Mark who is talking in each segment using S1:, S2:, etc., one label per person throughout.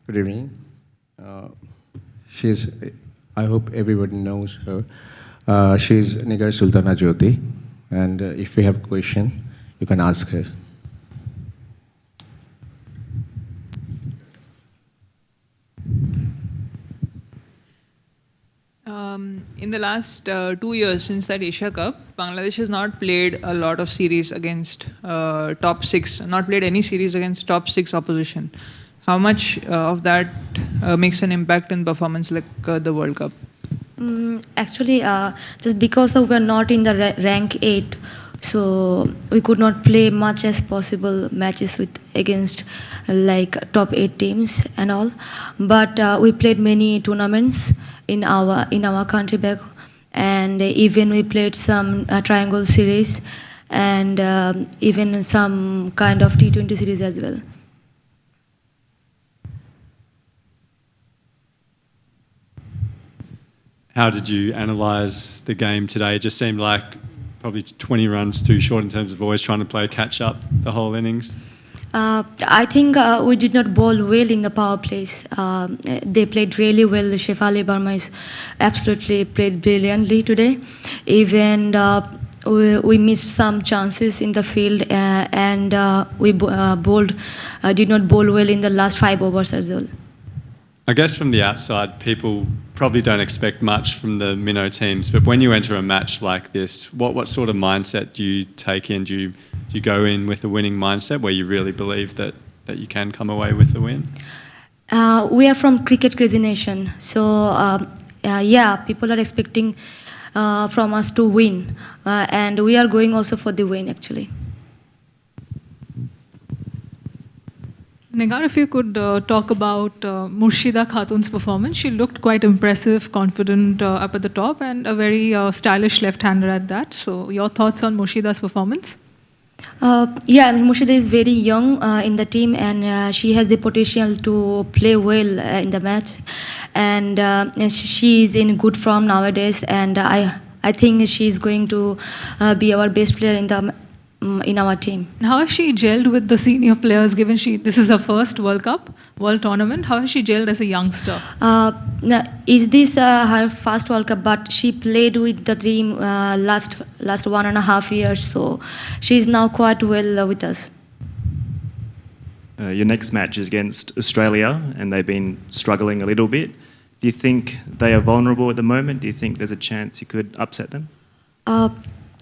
S1: Good evening. Uh, she's, I hope everybody knows her. She's Nigar Sultana Jyoti, and if you have a question, you can ask her.
S2: In the last 2 years since that Asia Cup, Bangladesh has not played a lot of series against top six, not played any series against top six opposition. How much of that makes an impact in performance like the World Cup?
S3: Actually, just because of we're not in the rank 8, so we could not play much as possible matches with against like top 8 teams and all. But we played many tournaments in our country back, and even we played some triangle series and even some kind of T20 series as well.
S4: How did you analyse the game today? It just seemed like probably 20 runs too short in terms of always trying to play catch up the whole innings.
S3: I think we did not bowl well in the power plays. They played really well. Shefali Burma is absolutely played brilliantly today. Even we missed some chances in the field, and we did not bowl well in the last 5 overs as well.
S4: I guess from the outside, people probably don't expect much from the minnow teams, but when you enter a match like this, what sort of mindset do you take in? Do you go in with a winning mindset where you really believe that you can come away with the win?
S3: We are from Cricket Crazy Nation, so yeah, people are expecting from us to win, and we are going also for the win actually.
S5: Negar, if you could talk about Murshida Khatun's performance. She looked quite impressive, confident up at the top, and a very stylish left-hander at that. So your thoughts on Murshida's performance?
S3: Yeah, Murshida is very young in the team, and she has the potential to play well in the match. And she is in good form nowadays, and I think she is going to be our best player in our team.
S5: How has she gelled with the senior players, given this is her first World Cup, World Tournament? How has she gelled as a youngster?
S3: Is this her first World Cup? But she played with the team last 1.5 years, so she is now quite well with us.
S6: Your next match is against Australia, and they've been struggling a little bit. Do you think they are vulnerable at the moment? Do you think there's a chance you could upset them?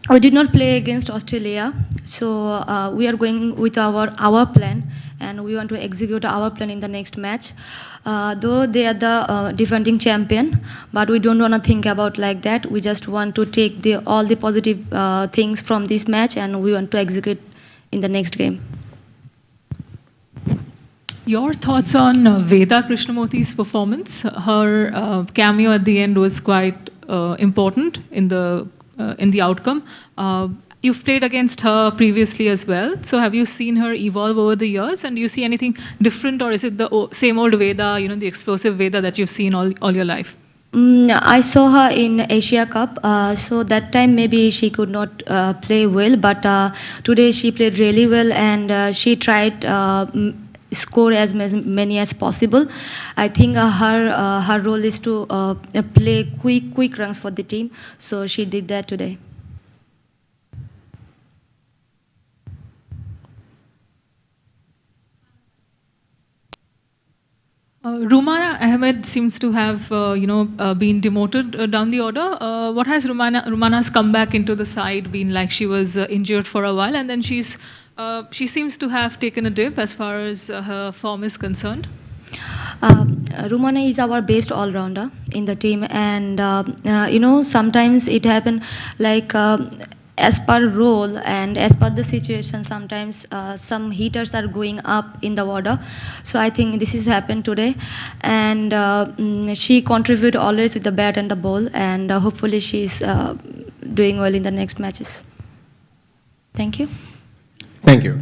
S3: We did not play against Australia, so we are going with our plan, and we want to execute our plan in the next match. Though they are the defending champion, but we don't want to think about like that. We just want to take all the positive things from this match, and we want to execute in the next game.
S5: Your thoughts on Veda Krishnamurthy's performance? Her cameo at the end was quite important in the outcome. You've played against her previously as well. So have you seen her evolve over the years? And do you see anything different, or is it the same old Veda, the explosive Veda that you've seen all your life?
S3: I saw her in Asia Cup, so that time maybe she could not play well, but today she played really well, and she tried score as many as possible. I think her role is to play quick runs for the team, so she did that today.
S5: Rumana Ahmed seems to have, been demoted down the order. What has Rumana's comeback into the side been like? She was injured for a while, and then she seems to have taken a dip as far as her form is concerned.
S3: Rumana is our best all-rounder in the team, and sometimes it happens like as per role and as per the situation, sometimes some hitters are going up in the order. So I think this has happened today, and she contributes always with the bat and the ball, and hopefully she's doing well in the next matches. Thank you.
S1: Thank you.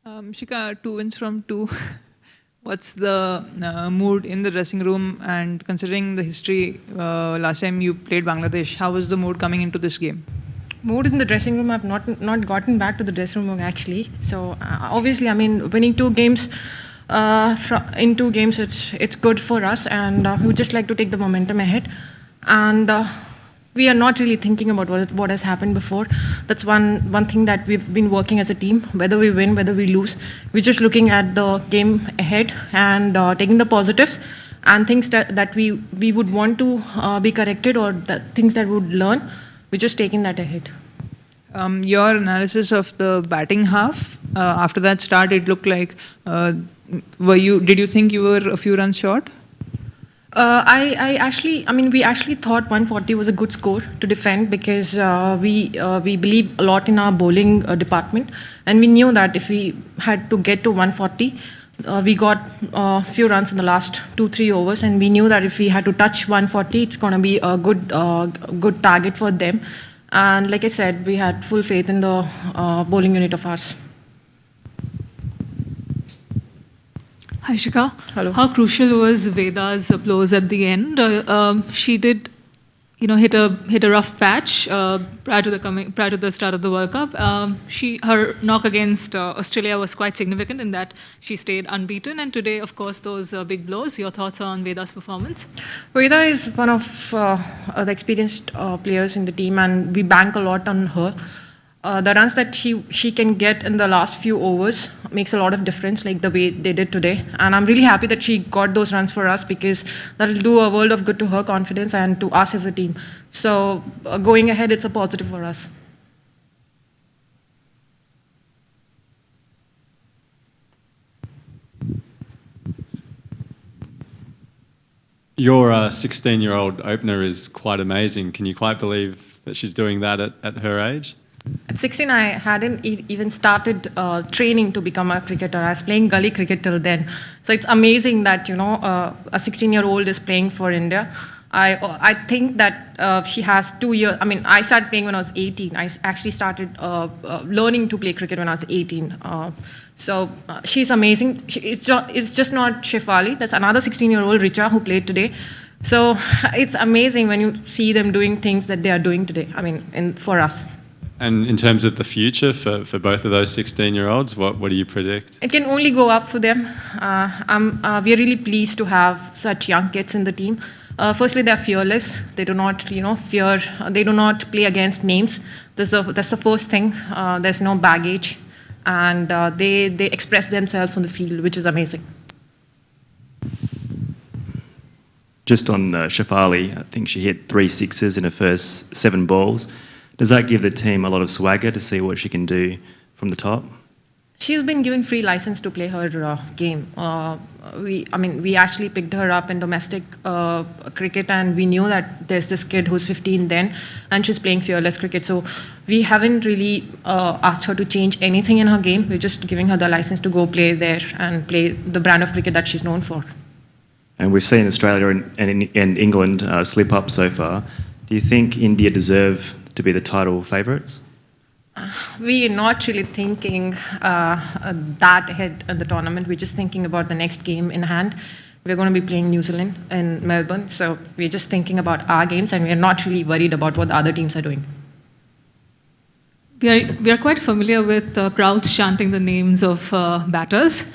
S2: Shika, 2 wins from 2. What's the mood in the dressing room? And considering the history, last time you played Bangladesh, how was the mood coming into this game?
S7: Mood in the dressing room, I've not gotten back to the dressing room actually. So obviously, I mean, winning 2 games in 2 games, it's good for us, and we would just like to take the momentum ahead. And we are not really thinking about what has happened before. That's one thing that we've been working as a team. Whether we win, whether we lose, we're just looking at the game ahead and taking the positives and things that we would want to be corrected, or the things that we would learn. We're just taking that ahead.
S2: Your analysis of the batting half, after that start, it looked like, did you think you were a few runs short?
S7: We actually thought 140 was a good score to defend, because we believe a lot in our bowling department, and we knew that if we had to get to 140, we got a few runs in the last 2-3 overs, and we knew that if we had to touch 140, it's going to be a good target for them. And like I said, we had full faith in the bowling unit of ours.
S5: Hi, Shika.
S7: Hello.
S5: How crucial was Veda's applause at the end? She did, hit a rough patch prior to the start of the World Cup. Her knock against Australia was quite significant in that she stayed unbeaten. And today, of course, those big blows. Your thoughts on Veda's performance?
S7: Veda is one of the experienced players in the team, and we bank a lot on her. The runs that she can get in the last few overs makes a lot of difference, like the way they did today. And I'm really happy that she got those runs for us, because that'll do a world of good to her confidence and to us as a team. So going ahead, it's a positive for us.
S4: Your 16-year-old opener is quite amazing. Can you quite believe that she's doing that at her age?
S7: At 16, I hadn't even started training to become a cricketer. I was playing gully cricket till then. So it's amazing that, a 16-year-old is playing for India. I think that she has 2 years. I mean, I started playing when I was 18. I actually started learning to play cricket when I was 18. So she's amazing. It's just not Shefali. That's another 16-year-old, Richa, who played today. So it's amazing when you see them doing things that they are doing today, for us.
S4: And in terms of the future for both of those 16-year-olds, what do you predict?
S7: It can only go up for them. We are really pleased to have such young kids in the team. Firstly, they're fearless. They do not, fear. They do not play against names. That's the first thing. There's no baggage, and they express themselves on the field, which is amazing.
S6: Just on Shefali, I think she hit 3 sixes in her first 7 balls. Does that give the team a lot of swagger to see what she can do from the top?
S7: She's been given free license to play her game. We actually picked her up in domestic cricket, and we knew that there's this kid who's 15 then, and she's playing fearless cricket. So we haven't really asked her to change anything in her game. We're just giving her the license to go play there and play the brand of cricket that she's known for.
S6: And we've seen Australia and England slip up so far. Do you think India deserve to be the title favourites?
S7: We're not really thinking that ahead in the tournament. We're just thinking about the next game in hand. We're going to be playing New Zealand in Melbourne, so we're just thinking about our games, and we're not really worried about what the other teams are doing.
S5: We are quite familiar with crowds chanting the names of batters.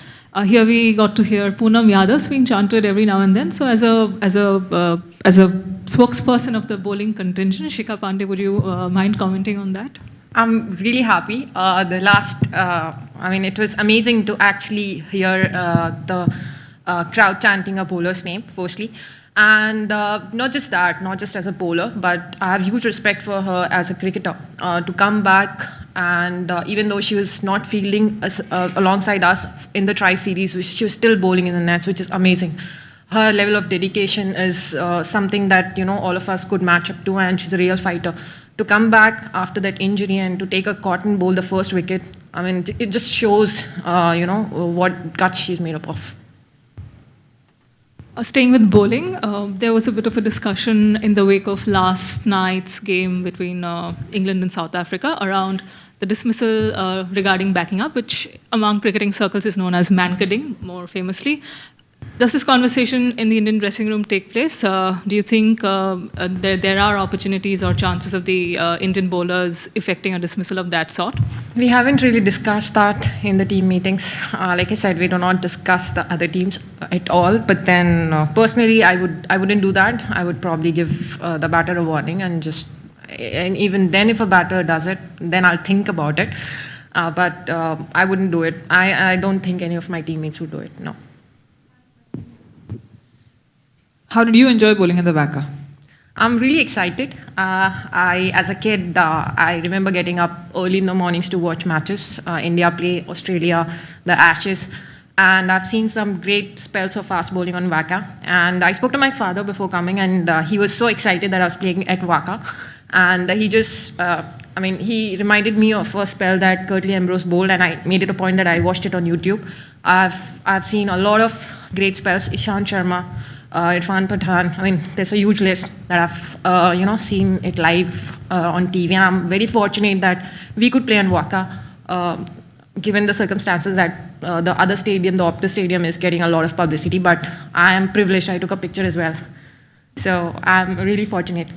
S5: Here we got to hear Poonam Yadav being chanted every now and then. So as a spokesperson of the bowling contingent, Shika Pandey, would you mind commenting on that?
S7: I'm really happy. It was amazing to actually hear the crowd chanting a bowler's name, firstly. And not just that, not just as a bowler, but I have huge respect for her as a cricketer. To come back, and even though she was not fielding alongside us in the Tri-Series, she was still bowling in the nets, which is amazing. Her level of dedication is something that all of us could match up to, and she's a real fighter. To come back after that injury and to take a cotton bowl the first wicket, it just shows what guts she's made up of.
S5: Staying with bowling, there was a bit of a discussion in the wake of last night's game between England and South Africa around the dismissal regarding backing up, which among cricketing circles is known as man-kidding, more famously. Does this conversation in the Indian dressing room take place? Do you think there are opportunities or chances of the Indian bowlers effecting a dismissal of that sort?
S7: We haven't really discussed that in the team meetings. Like I said, we do not discuss the other teams at all. But then, personally, I wouldn't do that. I would probably give the batter a warning and even then, if a batter does it, then I'll think about it. But I wouldn't do it. I don't think any of my teammates would do it. No.
S2: How did you enjoy bowling in the WACA?
S7: I'm really excited. As a kid, I remember getting up early in the mornings to watch matches. India play, Australia, the Ashes. And I've seen some great spells of fast bowling on WACA. And I spoke to my father before coming, and he was so excited that I was playing at WACA. And he just, he reminded me of a spell that Curtly Ambrose bowled, and I made it a point that I watched it on YouTube. I've seen a lot of great spells, Ishant Sharma, Irfan Pathan. There's a huge list that I've seen it live on TV, and I'm very fortunate that we could play on WACA, given the circumstances that the other stadium, the Optus Stadium, is getting a lot of publicity. But I am privileged. I took a picture as well, so I'm really fortunate.